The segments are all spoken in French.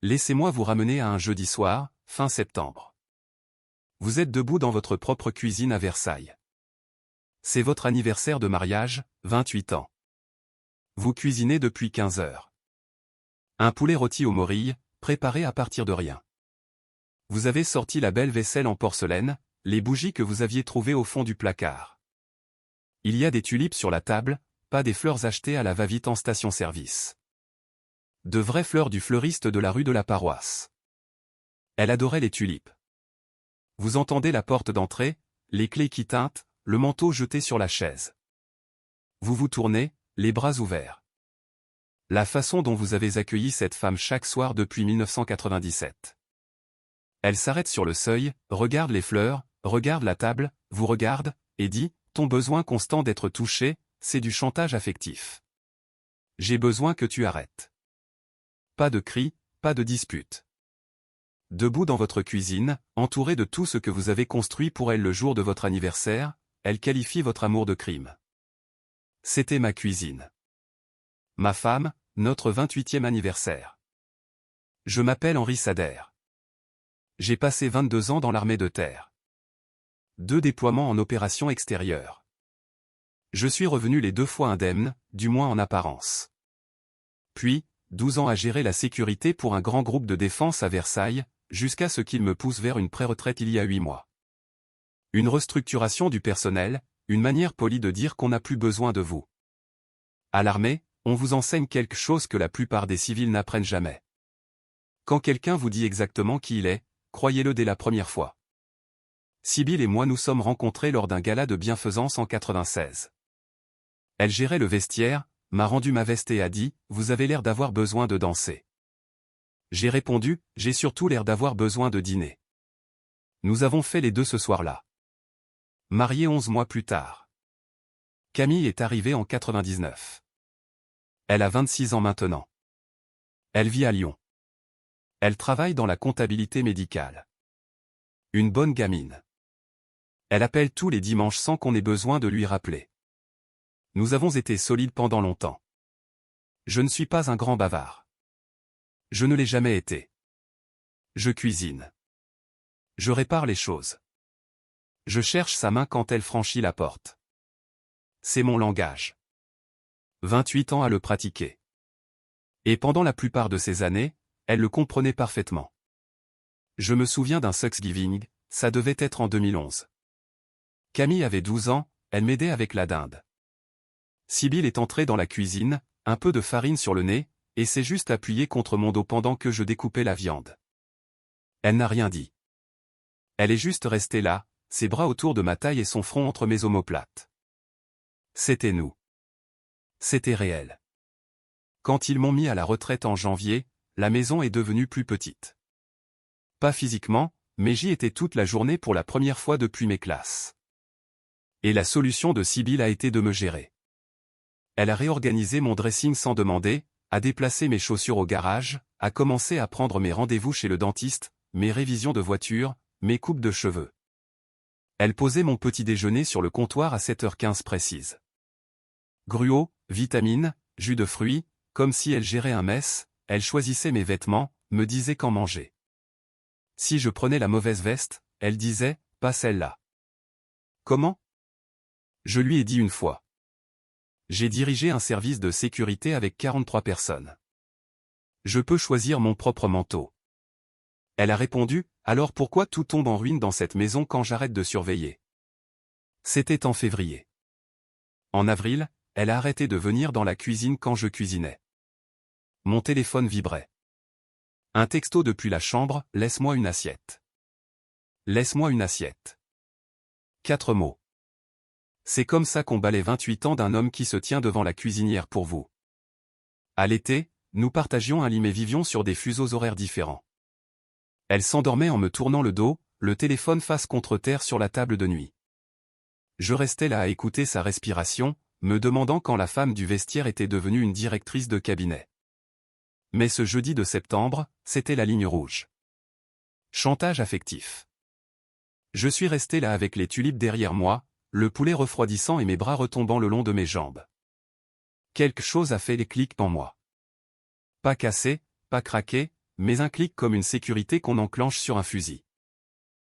Laissez-moi vous ramener à un jeudi soir, fin septembre. Vous êtes debout dans votre propre cuisine à Versailles. C'est votre anniversaire de mariage, 28 ans. Vous cuisinez depuis 15 heures. Un poulet rôti aux morilles, préparé à partir de rien. Vous avez sorti la belle vaisselle en porcelaine, les bougies que vous aviez trouvées au fond du placard. Il y a des tulipes sur la table, pas des fleurs achetées à la va-vite en station-service. De vraies fleurs du fleuriste de la rue de la Paroisse. Elle adorait les tulipes. Vous entendez la porte d'entrée, les clés qui tintent, le manteau jeté sur la chaise. Vous vous tournez, les bras ouverts. La façon dont vous avez accueilli cette femme chaque soir depuis 1997. Elle s'arrête sur le seuil, regarde les fleurs, regarde la table, vous regarde, et dit, ton besoin constant d'être touché, c'est du chantage affectif. J'ai besoin que tu arrêtes. Pas de cris, pas de dispute. Debout dans votre cuisine, entouré de tout ce que vous avez construit pour elle le jour de votre anniversaire, elle qualifie votre amour de crime. C'était ma cuisine. Ma femme, notre 28e anniversaire. Je m'appelle Henri Sader. J'ai passé 22 ans dans l'armée de terre. 2 déploiements en opération extérieure. Je suis revenu les 2 fois indemne, du moins en apparence. Puis, 12 ans à gérer la sécurité pour un grand groupe de défense à Versailles, jusqu'à ce qu'il me pousse vers une pré-retraite il y a 8 mois. Une restructuration du personnel, une manière polie de dire qu'on n'a plus besoin de vous. À l'armée, on vous enseigne quelque chose que la plupart des civils n'apprennent jamais. Quand quelqu'un vous dit exactement qui il est, croyez-le dès la première fois. Sibylle et moi nous sommes rencontrés lors d'un gala de bienfaisance en 96. Elle gérait le vestiaire, m'a rendu ma veste et a dit, vous avez l'air d'avoir besoin de danser. J'ai répondu, j'ai surtout l'air d'avoir besoin de dîner. Nous avons fait les 2 ce soir-là. Mariés 11 mois plus tard. Camille est arrivée en 99. Elle a 26 ans maintenant. Elle vit à Lyon. Elle travaille dans la comptabilité médicale. Une bonne gamine. Elle appelle tous les dimanches sans qu'on ait besoin de lui rappeler. Nous avons été solides pendant longtemps. Je ne suis pas un grand bavard. Je ne l'ai jamais été. Je cuisine. Je répare les choses. Je cherche sa main quand elle franchit la porte. C'est mon langage. 28 ans à le pratiquer. Et pendant la plupart de ces années, elle le comprenait parfaitement. Je me souviens d'un Thanksgiving, ça devait être en 2011. Camille avait 12 ans, elle m'aidait avec la dinde. Sibylle est entrée dans la cuisine, un peu de farine sur le nez, et s'est juste appuyée contre mon dos pendant que je découpais la viande. Elle n'a rien dit. Elle est juste restée là, ses bras autour de ma taille et son front entre mes omoplates. C'était nous. C'était réel. Quand ils m'ont mis à la retraite en janvier, la maison est devenue plus petite. Pas physiquement, mais j'y étais toute la journée pour la première fois depuis mes classes. Et la solution de Sibylle a été de me gérer. Elle a réorganisé mon dressing sans demander, a déplacé mes chaussures au garage, a commencé à prendre mes rendez-vous chez le dentiste, mes révisions de voiture, mes coupes de cheveux. Elle posait mon petit déjeuner sur le comptoir à 7h15 précise. Gruau, vitamines, jus de fruits, comme si elle gérait un mess, elle choisissait mes vêtements, me disait quand manger. Si je prenais la mauvaise veste, elle disait, pas celle-là. Comment ? Je lui ai dit une fois. J'ai dirigé un service de sécurité avec 43 personnes. Je peux choisir mon propre manteau. Elle a répondu, alors pourquoi tout tombe en ruine dans cette maison quand j'arrête de surveiller ? C'était en février. En avril, elle a arrêté de venir dans la cuisine quand je cuisinais. Mon téléphone vibrait. Un texto depuis la chambre, laisse-moi une assiette. Laisse-moi une assiette. 4 mots. C'est comme ça qu'on balait 28 ans d'un homme qui se tient devant la cuisinière pour vous. À l'été, nous partagions un lit mais vivions sur des fuseaux horaires différents. Elle s'endormait en me tournant le dos, le téléphone face contre terre sur la table de nuit. Je restais là à écouter sa respiration, me demandant quand la femme du vestiaire était devenue une directrice de cabinet. Mais ce jeudi de septembre, c'était la ligne rouge. Chantage affectif. Je suis resté là avec les tulipes derrière moi, le poulet refroidissant et mes bras retombant le long de mes jambes. Quelque chose a fait les clics en moi. Pas cassé, pas craqué, mais un clic comme une sécurité qu'on enclenche sur un fusil.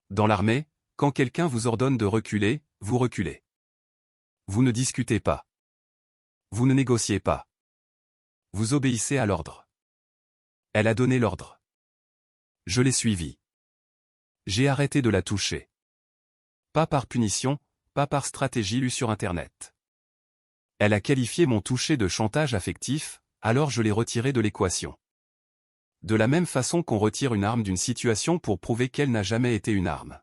Dans l'armée, quand quelqu'un vous ordonne de reculer, vous reculez. Vous ne discutez pas. Vous ne négociez pas. Vous obéissez à l'ordre. Elle a donné l'ordre. Je l'ai suivi. J'ai arrêté de la toucher. Pas par punition, pas par stratégie lue sur Internet. Elle a qualifié mon toucher de chantage affectif, alors je l'ai retiré de l'équation. De la même façon qu'on retire une arme d'une situation pour prouver qu'elle n'a jamais été une arme.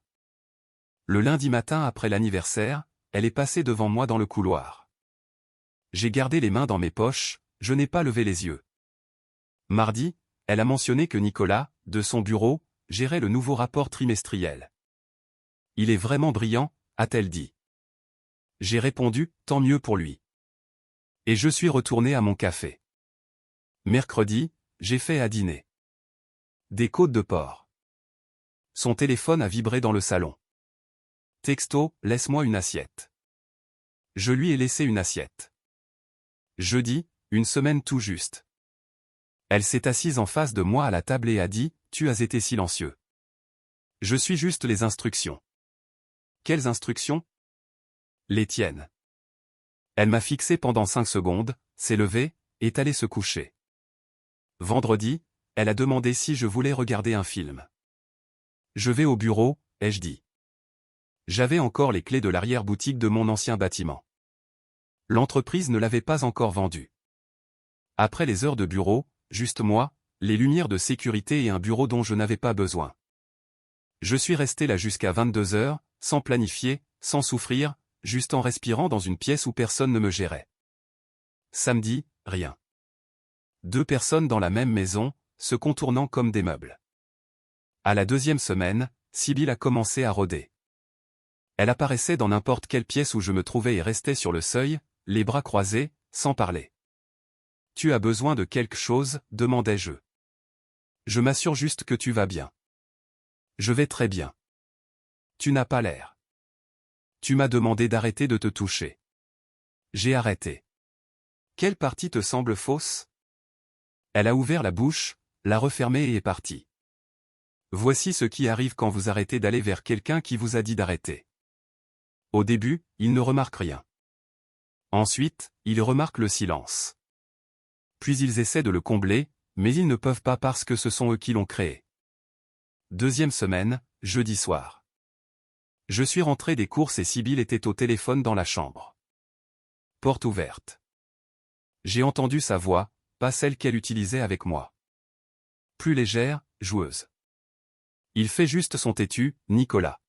Le lundi matin après l'anniversaire, elle est passée devant moi dans le couloir. J'ai gardé les mains dans mes poches, je n'ai pas levé les yeux. Mardi, elle a mentionné que Nicolas, de son bureau, gérait le nouveau rapport trimestriel. Il est vraiment brillant, a-t-elle dit. J'ai répondu, tant mieux pour lui. Et je suis retourné à mon café. Mercredi, j'ai fait à dîner. Des côtes de porc. Son téléphone a vibré dans le salon. Texto, laisse-moi une assiette. Je lui ai laissé une assiette. Jeudi, une semaine tout juste. Elle s'est assise en face de moi à la table et a dit, tu as été silencieux. Je suis juste les instructions. Quelles instructions? Les tiennes. Elle m'a fixé pendant 5 secondes, s'est levée, est allée se coucher. Vendredi, elle a demandé si je voulais regarder un film. Je vais au bureau, ai-je dit. J'avais encore les clés de l'arrière-boutique de mon ancien bâtiment. L'entreprise ne l'avait pas encore vendue. Après les heures de bureau, juste moi, les lumières de sécurité et un bureau dont je n'avais pas besoin. Je suis resté là jusqu'à 22 heures, sans planifier, sans souffrir, juste en respirant dans une pièce où personne ne me gérait. Samedi, rien. 2 personnes dans la même maison, se contournant comme des meubles. À la 2e semaine, Sibylle a commencé à rôder. Elle apparaissait dans n'importe quelle pièce où je me trouvais et restait sur le seuil, les bras croisés, sans parler. « Tu as besoin de quelque chose ?» demandai-je. « Je m'assure juste que tu vas bien. »« Je vais très bien. »« Tu n'as pas l'air. »« Tu m'as demandé d'arrêter de te toucher. »« J'ai arrêté. »« Quelle partie te semble fausse ?» Elle a ouvert la bouche, l'a refermée et est partie. Voici ce qui arrive quand vous arrêtez d'aller vers quelqu'un qui vous a dit d'arrêter. Au début, il ne remarque rien. Ensuite, il remarque le silence. Puis ils essaient de le combler, mais ils ne peuvent pas parce que ce sont eux qui l'ont créé. 2e semaine, jeudi soir. Je suis rentré des courses et Sibylle était au téléphone dans la chambre. Porte ouverte. J'ai entendu sa voix, pas celle qu'elle utilisait avec moi. Plus légère, joueuse. Il fait juste son têtu, Nicolas.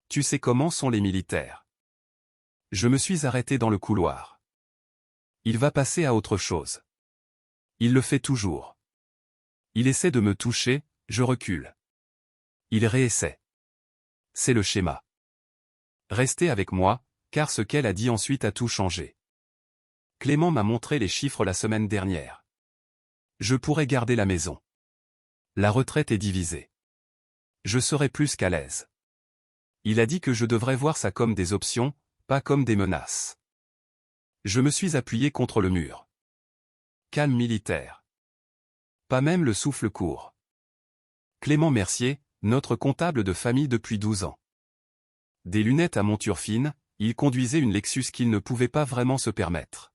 Tu sais comment sont les militaires. Je me suis arrêté dans le couloir. Il va passer à autre chose. Il le fait toujours. Il essaie de me toucher, je recule. Il réessaie. C'est le schéma. Restez avec moi, car ce qu'elle a dit ensuite a tout changé. Clément m'a montré les chiffres la semaine dernière. Je pourrais garder la maison. La retraite est divisée. Je serai plus qu'à l'aise. Il a dit que je devrais voir ça comme des options, pas comme des menaces. Je me suis appuyé contre le mur. Calme militaire. Pas même le souffle court. Clément Mercier, notre comptable de famille depuis 12 ans. Des lunettes à monture fine, il conduisait une Lexus qu'il ne pouvait pas vraiment se permettre.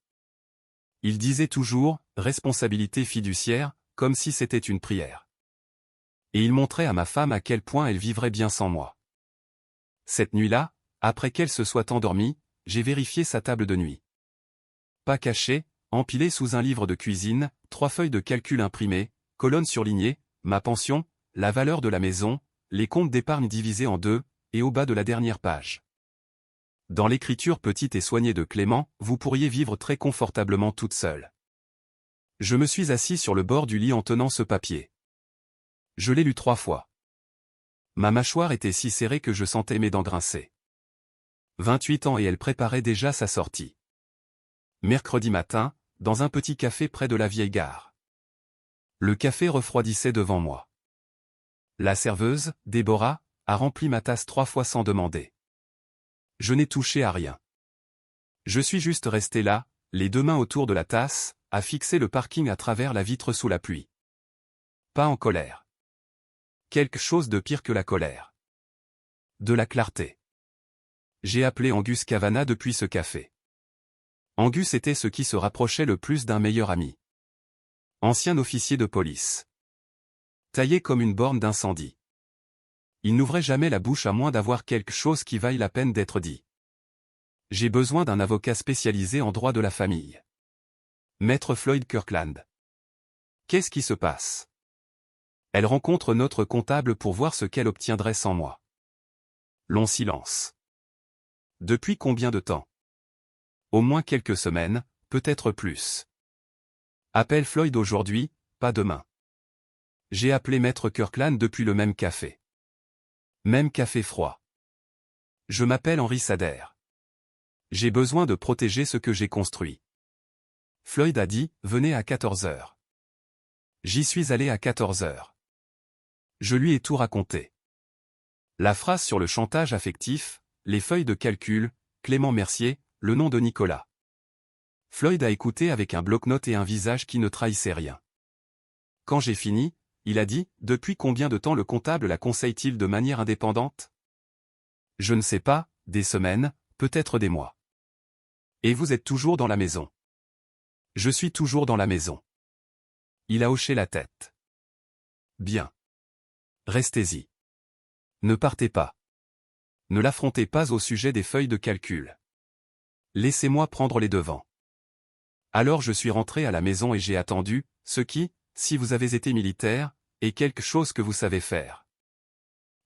Il disait toujours « responsabilité fiduciaire », comme si c'était une prière. Et il montrait à ma femme à quel point elle vivrait bien sans moi. Cette nuit-là, après qu'elle se soit endormie, j'ai vérifié sa table de nuit. Pas cachée, empilée sous un livre de cuisine, 3 feuilles de calcul imprimées, colonnes surlignées, ma pension, la valeur de la maison, les comptes d'épargne divisés en 2, et au bas de la dernière page. Dans l'écriture petite et soignée de Clément, vous pourriez vivre très confortablement toute seule. Je me suis assis sur le bord du lit en tenant ce papier. Je l'ai lu 3 fois. Ma mâchoire était si serrée que je sentais mes dents grincer. 28 ans et elle préparait déjà sa sortie. Mercredi matin, dans un petit café près de la vieille gare. Le café refroidissait devant moi. La serveuse, Déborah, a rempli ma tasse 3 fois sans demander. Je n'ai touché à rien. Je suis juste resté là, les 2 mains autour de la tasse, à fixer le parking à travers la vitre sous la pluie. Pas en colère. Quelque chose de pire que la colère. De la clarté. J'ai appelé Angus Kavanagh depuis ce café. Angus était ce qui se rapprochait le plus d'un meilleur ami. Ancien officier de police. Taillé comme une borne d'incendie. Il n'ouvrait jamais la bouche à moins d'avoir quelque chose qui vaille la peine d'être dit. J'ai besoin d'un avocat spécialisé en droit de la famille. Maître Floyd Kirkland. Qu'est-ce qui se passe? Elle rencontre notre comptable pour voir ce qu'elle obtiendrait sans moi. Long silence. Depuis combien de temps? Au moins quelques semaines, peut-être plus. Appelle Floyd aujourd'hui, pas demain. J'ai appelé Maître Kirkland depuis le même café. Même café froid. Je m'appelle Henry Sader. J'ai besoin de protéger ce que j'ai construit. Floyd a dit, venez à 14 heures. J'y suis allé à 14 heures. Je lui ai tout raconté. La phrase sur le chantage affectif, les feuilles de calcul, Clément Mercier, le nom de Nicolas. Floyd a écouté avec un bloc-notes et un visage qui ne trahissait rien. Quand j'ai fini, il a dit, depuis combien de temps le comptable la conseille-t-il de manière indépendante? Je ne sais pas, des semaines, peut-être des mois. Et vous êtes toujours dans la maison? Je suis toujours dans la maison. Il a hoché la tête. Bien. Restez-y. Ne partez pas. Ne l'affrontez pas au sujet des feuilles de calcul. Laissez-moi prendre les devants. Alors je suis rentré à la maison et j'ai attendu, ce qui, si vous avez été militaire, est quelque chose que vous savez faire.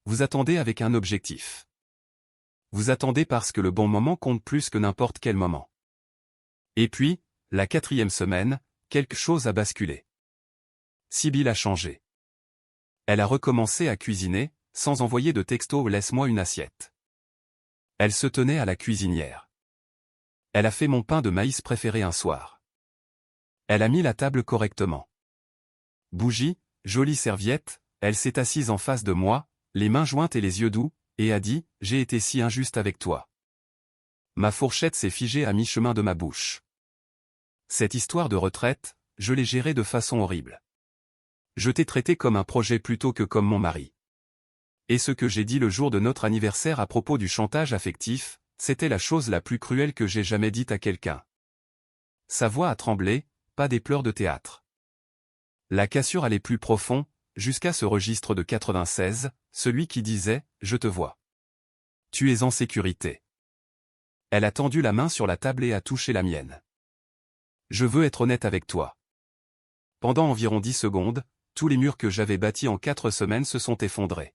Vous attendez avec un objectif. Vous attendez parce que le bon moment compte plus que n'importe quel moment. Et puis, la 4e semaine, quelque chose a basculé. Sibylle a changé. Elle a recommencé à cuisiner, sans envoyer de texto « laisse-moi une assiette ». Elle se tenait à la cuisinière. Elle a fait mon pain de maïs préféré un soir. Elle a mis la table correctement. Bougie, jolie serviette, elle s'est assise en face de moi, les mains jointes et les yeux doux, et a dit « J'ai été si injuste avec toi ». Ma fourchette s'est figée à mi-chemin de ma bouche. Cette histoire de retraite, je l'ai gérée de façon horrible. Je t'ai traité comme un projet plutôt que comme mon mari. Et ce que j'ai dit le jour de notre anniversaire à propos du chantage affectif, c'était la chose la plus cruelle que j'ai jamais dite à quelqu'un. Sa voix a tremblé, pas des pleurs de théâtre. La cassure allait plus profond, jusqu'à ce registre de 96, celui qui disait « Je te vois. Tu es en sécurité ». Elle a tendu la main sur la table et a touché la mienne. Je veux être honnête avec toi. Pendant environ 10 secondes, tous les murs que j'avais bâtis en 4 semaines se sont effondrés.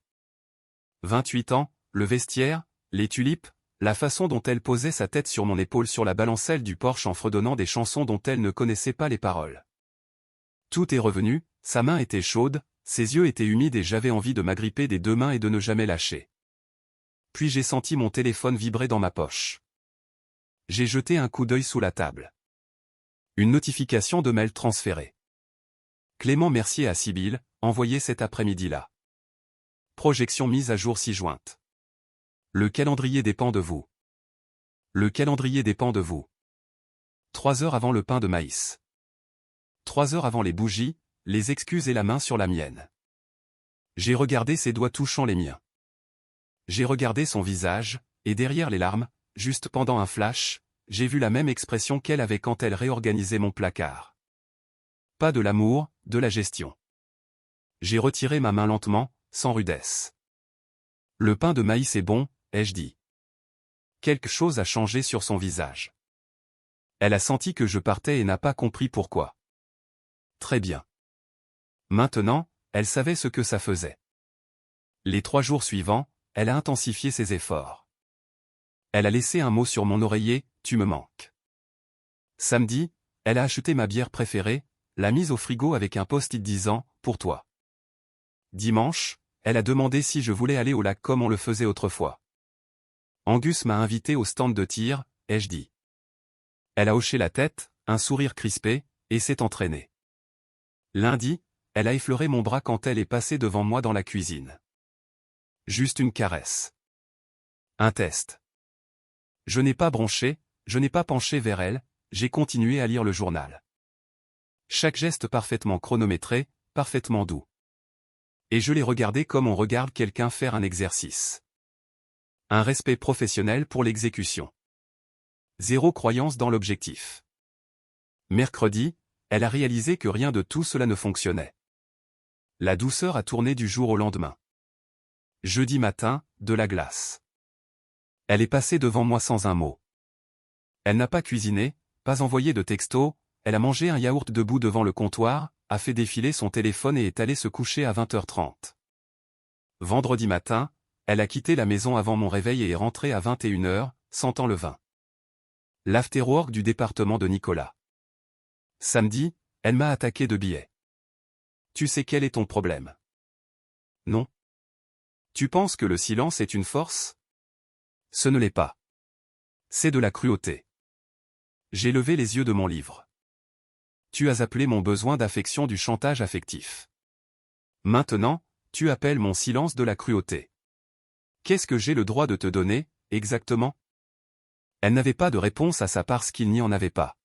28 ans, le vestiaire, les tulipes, la façon dont elle posait sa tête sur mon épaule sur la balancelle du Porsche en fredonnant des chansons dont elle ne connaissait pas les paroles. Tout est revenu, sa main était chaude, ses yeux étaient humides et j'avais envie de m'agripper des 2 mains et de ne jamais lâcher. Puis j'ai senti mon téléphone vibrer dans ma poche. J'ai jeté un coup d'œil sous la table. Une notification de mail transférée. Clément Mercier à Sibylle, envoyé cet après-midi-là. Projection mise à jour ci-jointe. Le calendrier dépend de vous. Le calendrier dépend de vous. 3 heures avant le pain de maïs. 3 heures avant les bougies, les excuses et la main sur la mienne. J'ai regardé ses doigts touchant les miens. J'ai regardé son visage, et derrière les larmes, juste pendant un flash, j'ai vu la même expression qu'elle avait quand elle réorganisait mon placard. Pas de l'amour, de la gestion. J'ai retiré ma main lentement, sans rudesse. Le pain de maïs est bon, ai-je dit. Quelque chose a changé sur son visage. Elle a senti que je partais et n'a pas compris pourquoi. Très bien. Maintenant, elle savait ce que ça faisait. Les 3 jours suivants, elle a intensifié ses efforts. Elle a laissé un mot sur mon oreiller, tu me manques. Samedi, elle a acheté ma bière préférée, l'a mise au frigo avec un post-it disant, pour toi. Dimanche, elle a demandé si je voulais aller au lac comme on le faisait autrefois. Angus m'a invité au stand de tir, ai-je dit. Elle a hoché la tête, un sourire crispé, et s'est entraînée. Lundi, elle a effleuré mon bras quand elle est passée devant moi dans la cuisine. Juste une caresse. Un test. Je n'ai pas bronché, je n'ai pas penché vers elle, j'ai continué à lire le journal. Chaque geste parfaitement chronométré, parfaitement doux. Et je l'ai regardé comme on regarde quelqu'un faire un exercice. Un respect professionnel pour l'exécution. Zéro croyance dans l'objectif. Mercredi, elle a réalisé que rien de tout cela ne fonctionnait. La douceur a tourné du jour au lendemain. Jeudi matin, de la glace. Elle est passée devant moi sans un mot. Elle n'a pas cuisiné, pas envoyé de texto, elle a mangé un yaourt debout devant le comptoir, a fait défiler son téléphone et est allée se coucher à 20h30. Vendredi matin, elle a quitté la maison avant mon réveil et est rentrée à 21h, sentant le vin. L'afterwork du département de Nicolas. Samedi, elle m'a attaqué de billets. Tu sais quel est ton problème? Non. Tu penses que le silence est une force? Ce ne l'est pas. C'est de la cruauté. J'ai levé les yeux de mon livre. Tu as appelé mon besoin d'affection du chantage affectif. Maintenant, tu appelles mon silence de la cruauté. Qu'est-ce que j'ai le droit de te donner, exactement? Elle n'avait pas de réponse à ça parce qu'il n'y en avait pas.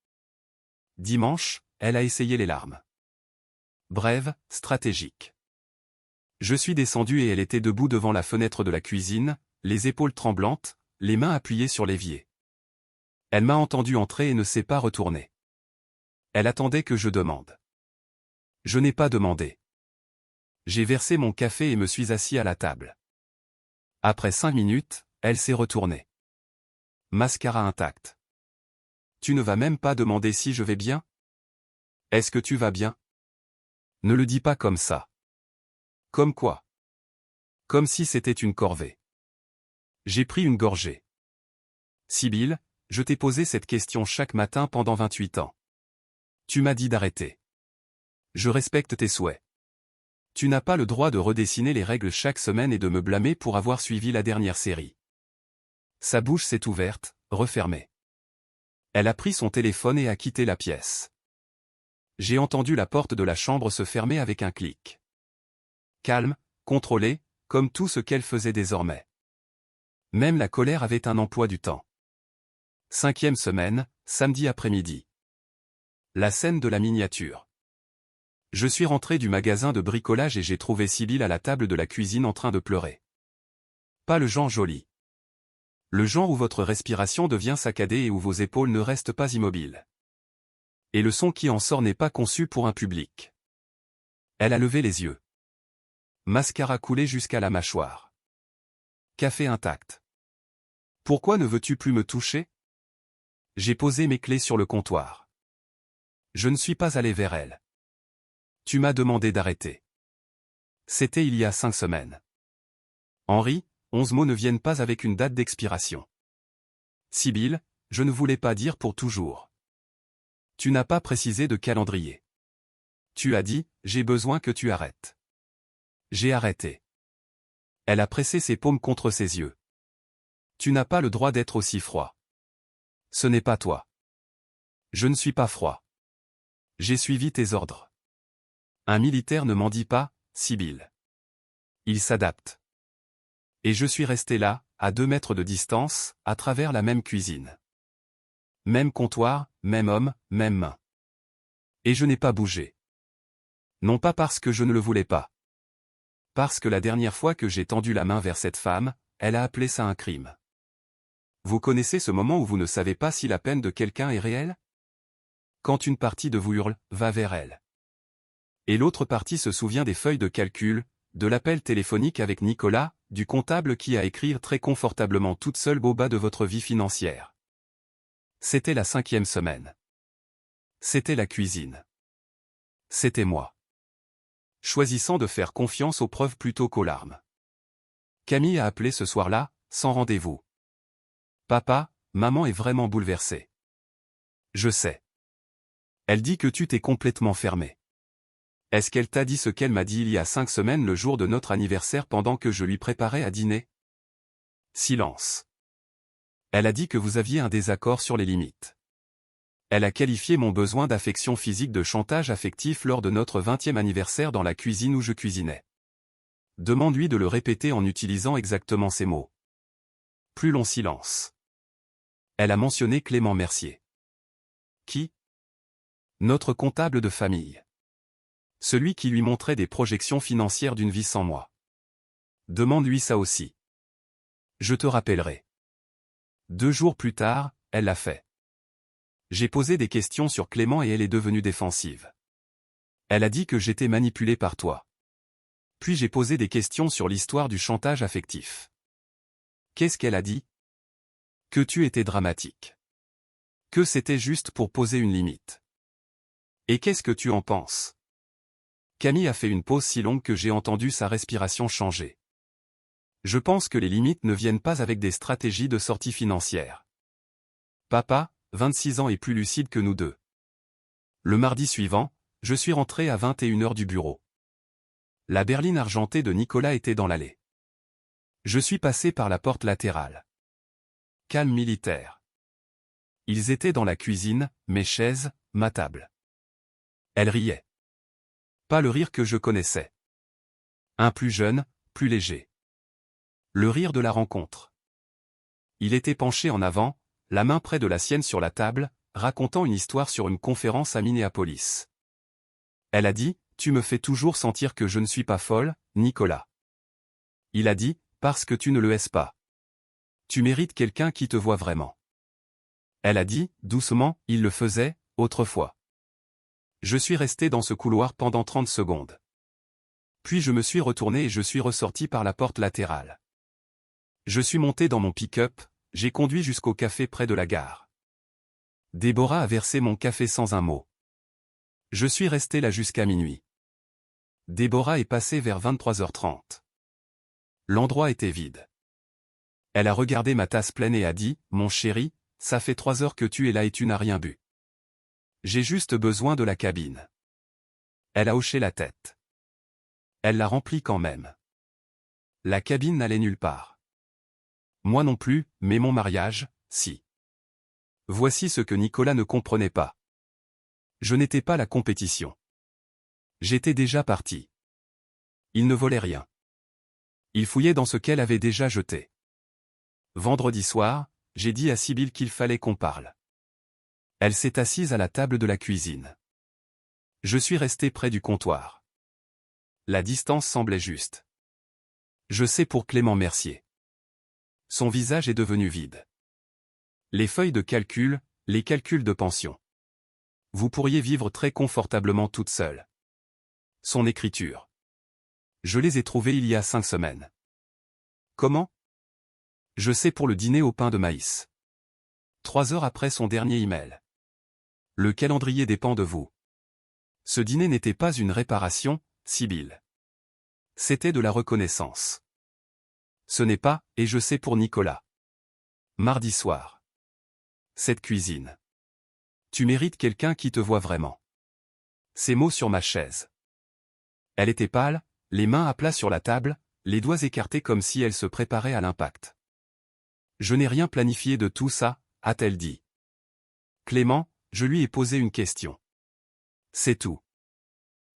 Dimanche, elle a essayé les larmes. Brève, stratégique. Je suis descendu et elle était debout devant la fenêtre de la cuisine, les épaules tremblantes, les mains appuyées sur l'évier. Elle m'a entendu entrer et ne s'est pas retournée. Elle attendait que je demande. Je n'ai pas demandé. J'ai versé mon café et me suis assis à la table. Après 5 minutes, elle s'est retournée. Mascara intact. Tu ne vas même pas demander si je vais bien? Est-ce que tu vas bien? Ne le dis pas comme ça. Comme quoi? Comme si c'était une corvée. J'ai pris une gorgée. Sibylle, je t'ai posé cette question chaque matin pendant 28 ans. Tu m'as dit d'arrêter. Je respecte tes souhaits. Tu n'as pas le droit de redessiner les règles chaque semaine et de me blâmer pour avoir suivi la dernière série. Sa bouche s'est ouverte, refermée. Elle a pris son téléphone et a quitté la pièce. J'ai entendu la porte de la chambre se fermer avec un clic. Calme, contrôlée, comme tout ce qu'elle faisait désormais. Même la colère avait un emploi du temps. 5e semaine, samedi après-midi. La scène de la miniature. Je suis rentré du magasin de bricolage et j'ai trouvé Sibylle à la table de la cuisine en train de pleurer. Pas le genre joli. Le genre où votre respiration devient saccadée et où vos épaules ne restent pas immobiles. Et le son qui en sort n'est pas conçu pour un public. Elle a levé les yeux. Mascara coulé jusqu'à la mâchoire. Café intact. Pourquoi ne veux-tu plus me toucher? J'ai posé mes clés sur le comptoir. Je ne suis pas allé vers elle. Tu m'as demandé d'arrêter. C'était il y a 5 semaines. Henri, 11 mots ne viennent pas avec une date d'expiration. Sibylle, je ne voulais pas dire pour toujours. Tu n'as pas précisé de calendrier. Tu as dit, j'ai besoin que tu arrêtes. J'ai arrêté. Elle a pressé ses paumes contre ses yeux. Tu n'as pas le droit d'être aussi froid. Ce n'est pas toi. Je ne suis pas froid. J'ai suivi tes ordres. Un militaire ne m'en dit pas, Sibylle. Il s'adapte. Et je suis resté là, à 2 mètres de distance, à travers la même cuisine. Même comptoir, même homme, même main. Et je n'ai pas bougé. Non pas parce que je ne le voulais pas. Parce que la dernière fois que j'ai tendu la main vers cette femme, elle a appelé ça un crime. Vous connaissez ce moment où vous ne savez pas si la peine de quelqu'un est réelle? Quand une partie de vous hurle, va vers elle. Et l'autre partie se souvient des feuilles de calcul, de l'appel téléphonique avec Nicolas, du comptable qui a écrire très confortablement toute seule au bas de votre vie financière. C'était la 5e semaine. C'était la cuisine. C'était moi. Choisissant de faire confiance aux preuves plutôt qu'aux larmes. Camille a appelé ce soir-là, sans rendez-vous. Papa, maman est vraiment bouleversée. Je sais. Elle dit que tu t'es complètement fermé. Est-ce qu'elle t'a dit ce qu'elle m'a dit il y a 5 semaines le jour de notre anniversaire pendant que je lui préparais à dîner? Silence. Elle a dit que vous aviez un désaccord sur les limites. Elle a qualifié mon besoin d'affection physique de chantage affectif lors de notre 20e anniversaire dans la cuisine où je cuisinais. Demande-lui de le répéter en utilisant exactement ces mots. Plus long silence. Elle a mentionné Clément Mercier. Qui? Notre comptable de famille. Celui qui lui montrait des projections financières d'une vie sans moi. Demande-lui ça aussi. Je te rappellerai. 2 jours plus tard, elle l'a fait. J'ai posé des questions sur Clément et elle est devenue défensive. Elle a dit que j'étais manipulé par toi. Puis j'ai posé des questions sur l'histoire du chantage affectif. Qu'est-ce qu'elle a dit? Que tu étais dramatique. Que c'était juste pour poser une limite. Et qu'est-ce que tu en penses? Camille a fait une pause si longue que j'ai entendu sa respiration changer. Je pense que les limites ne viennent pas avec des stratégies de sortie financière. Papa, 26 ans et plus lucide que nous deux. Le mardi suivant, je suis rentré à 21h du bureau. La berline argentée de Nicolas était dans l'allée. Je suis passé par la porte latérale. Calme militaire. Ils étaient dans la cuisine, mes chaises, ma table. Elle riait. Pas le rire que je connaissais. Un plus jeune, plus léger. Le rire de la rencontre. Il était penché en avant, la main près de la sienne sur la table, racontant une histoire sur une conférence à Minneapolis. Elle a dit, « Tu me fais toujours sentir que je ne suis pas folle, Nicolas. » Il a dit, « Parce que tu ne le es pas. Tu mérites quelqu'un qui te voit vraiment. » Elle a dit, doucement, « Il le faisait, autrefois. » Je suis resté dans ce couloir pendant 30 secondes. Puis je me suis retourné et je suis ressorti par la porte latérale. Je suis monté dans mon pick-up, j'ai conduit jusqu'au café près de la gare. Déborah a versé mon café sans un mot. Je suis resté là jusqu'à minuit. Déborah est passée vers 23h30. L'endroit était vide. Elle a regardé ma tasse pleine et a dit, « Mon chéri, ça fait 3 heures que tu es là et tu n'as rien bu. J'ai juste besoin de la cabine. » Elle a hoché la tête. Elle l'a remplie quand même. La cabine n'allait nulle part. Moi non plus, mais mon mariage, si. Voici ce que Nicolas ne comprenait pas. Je n'étais pas la compétition. J'étais déjà parti. Il ne volait rien. Il fouillait dans ce qu'elle avait déjà jeté. Vendredi soir, j'ai dit à Sibylle qu'il fallait qu'on parle. Elle s'est assise à la table de la cuisine. Je suis resté près du comptoir. La distance semblait juste. Je sais pour Clément Mercier. Son visage est devenu vide. Les feuilles de calcul, les calculs de pension. Vous pourriez vivre très confortablement toute seule. Son écriture. Je les ai trouvées il y a 5 semaines. Comment? Je sais pour le dîner au pain de maïs. 3 heures après son dernier email. Le calendrier dépend de vous. Ce dîner n'était pas une réparation, Sibylle. C'était de la reconnaissance. Ce n'est pas, et je sais pour Nicolas. Mardi soir. Cette cuisine. Tu mérites quelqu'un qui te voit vraiment. Ces mots sur ma chaise. Elle était pâle, les mains à plat sur la table, les doigts écartés comme si elle se préparait à l'impact. Je n'ai rien planifié de tout ça, a-t-elle dit. Clément, je lui ai posé une question. C'est tout.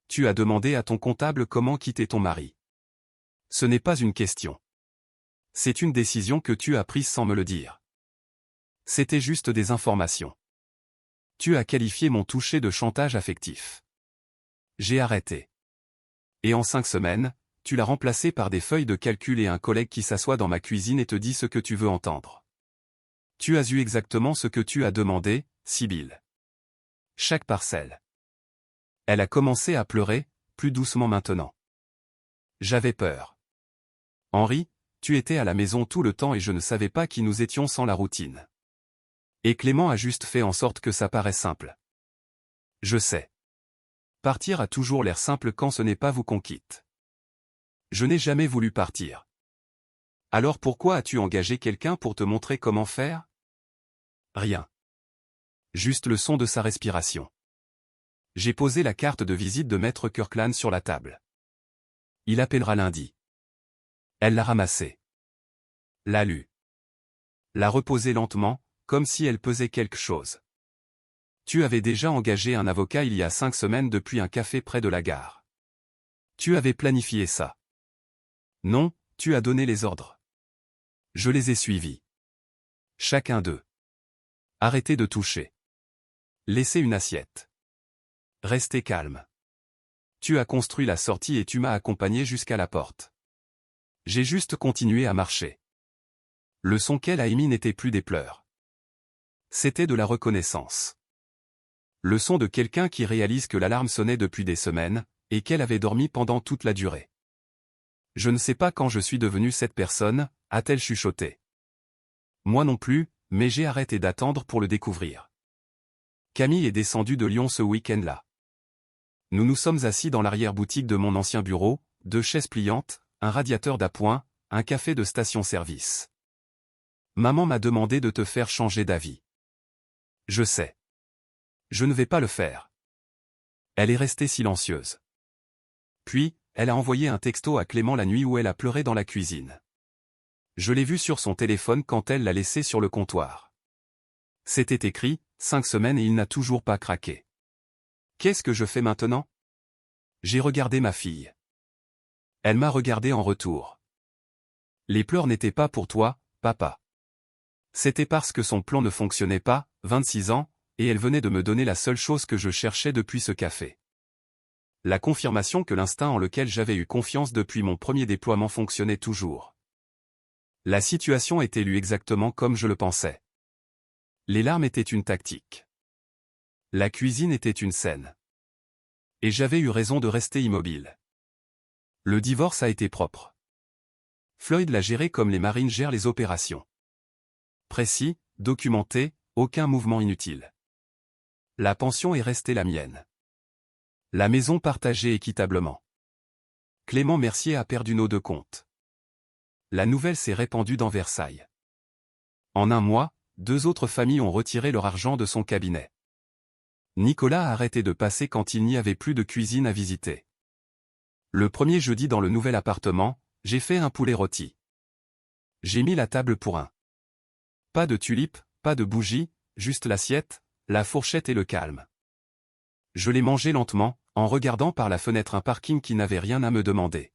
Tu as demandé à ton comptable comment quitter ton mari. Ce n'est pas une question. C'est une décision que tu as prise sans me le dire. C'était juste des informations. Tu as qualifié mon toucher de chantage affectif. J'ai arrêté. Et en 5 semaines, tu l'as remplacé par des feuilles de calcul et un collègue qui s'assoit dans ma cuisine et te dit ce que tu veux entendre. Tu as eu exactement ce que tu as demandé, Sibylle. Chaque parcelle. Elle a commencé à pleurer, plus doucement maintenant. J'avais peur. Henri, tu étais à la maison tout le temps et je ne savais pas qui nous étions sans la routine. Et Clément a juste fait en sorte que ça paraît simple. Je sais. Partir a toujours l'air simple quand ce n'est pas vous qu'on quitte. Je n'ai jamais voulu partir. Alors pourquoi as-tu engagé quelqu'un pour te montrer comment faire? Rien. Juste le son de sa respiration. J'ai posé la carte de visite de Maître Kirkland sur la table. Il appellera lundi. Elle l'a ramassée. L'a lu. L'a reposée lentement, comme si elle pesait quelque chose. Tu avais déjà engagé un avocat il y a 5 semaines depuis un café près de la gare. Tu avais planifié ça. Non, tu as donné les ordres. Je les ai suivis. Chacun d'eux. Arrêtez de toucher. Laissez une assiette. Restez calme. Tu as construit la sortie et tu m'as accompagné jusqu'à la porte. J'ai juste continué à marcher. Le son qu'elle a émis n'était plus des pleurs. C'était de la reconnaissance. Le son de quelqu'un qui réalise que l'alarme sonnait depuis des semaines, et qu'elle avait dormi pendant toute la durée. Je ne sais pas quand je suis devenue cette personne, a-t-elle chuchoté. Moi non plus, mais j'ai arrêté d'attendre pour le découvrir. Camille est descendue de Lyon ce week-end-là. Nous nous sommes assis dans l'arrière-boutique de mon ancien bureau, 2 chaises pliantes, un radiateur d'appoint, un café de station-service. Maman m'a demandé de te faire changer d'avis. Je sais. Je ne vais pas le faire. Elle est restée silencieuse. Puis, elle a envoyé un texto à Clément la nuit où elle a pleuré dans la cuisine. Je l'ai vu sur son téléphone quand elle l'a laissé sur le comptoir. C'était écrit, 5 semaines et il n'a toujours pas craqué. Qu'est-ce que je fais maintenant? J'ai regardé ma fille. Elle m'a regardé en retour. Les pleurs n'étaient pas pour toi, papa. C'était parce que son plan ne fonctionnait pas, 26 ans, et elle venait de me donner la seule chose que je cherchais depuis ce café. La confirmation que l'instinct en lequel j'avais eu confiance depuis mon premier déploiement fonctionnait toujours. La situation était lue exactement comme je le pensais. Les larmes étaient une tactique. La cuisine était une scène. Et j'avais eu raison de rester immobile. Le divorce a été propre. Floyd l'a géré comme les marines gèrent les opérations. Précis, documenté, aucun mouvement inutile. La pension est restée la mienne. La maison partagée équitablement. Clément Mercier a perdu nos 2 comptes. La nouvelle s'est répandue dans Versailles. En un mois, 2 autres familles ont retiré leur argent de son cabinet. Nicolas a arrêté de passer quand il n'y avait plus de cuisine à visiter. Le premier jeudi dans le nouvel appartement, j'ai fait un poulet rôti. J'ai mis la table pour un. Pas de tulipes, pas de bougies, juste l'assiette, la fourchette et le calme. Je l'ai mangé lentement, en regardant par la fenêtre un parking qui n'avait rien à me demander.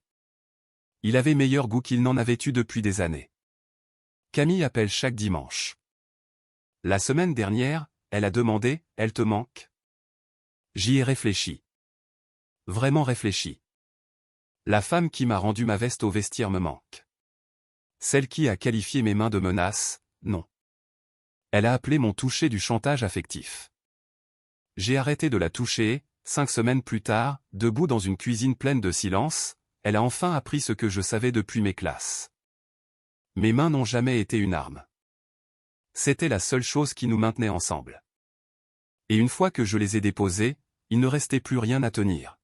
Il avait meilleur goût qu'il n'en avait eu depuis des années. Camille appelle chaque dimanche. La semaine dernière, elle a demandé « Elle te manque ?» J'y ai réfléchi. Vraiment réfléchi. La femme qui m'a rendu ma veste au vestiaire me manque. Celle qui a qualifié mes mains de menaces, non. Elle a appelé mon toucher du chantage affectif. J'ai arrêté de la toucher, 5 semaines plus tard, debout dans une cuisine pleine de silence, elle a enfin appris ce que je savais depuis mes classes. Mes mains n'ont jamais été une arme. C'était la seule chose qui nous maintenait ensemble. Et une fois que je les ai déposées, il ne restait plus rien à tenir.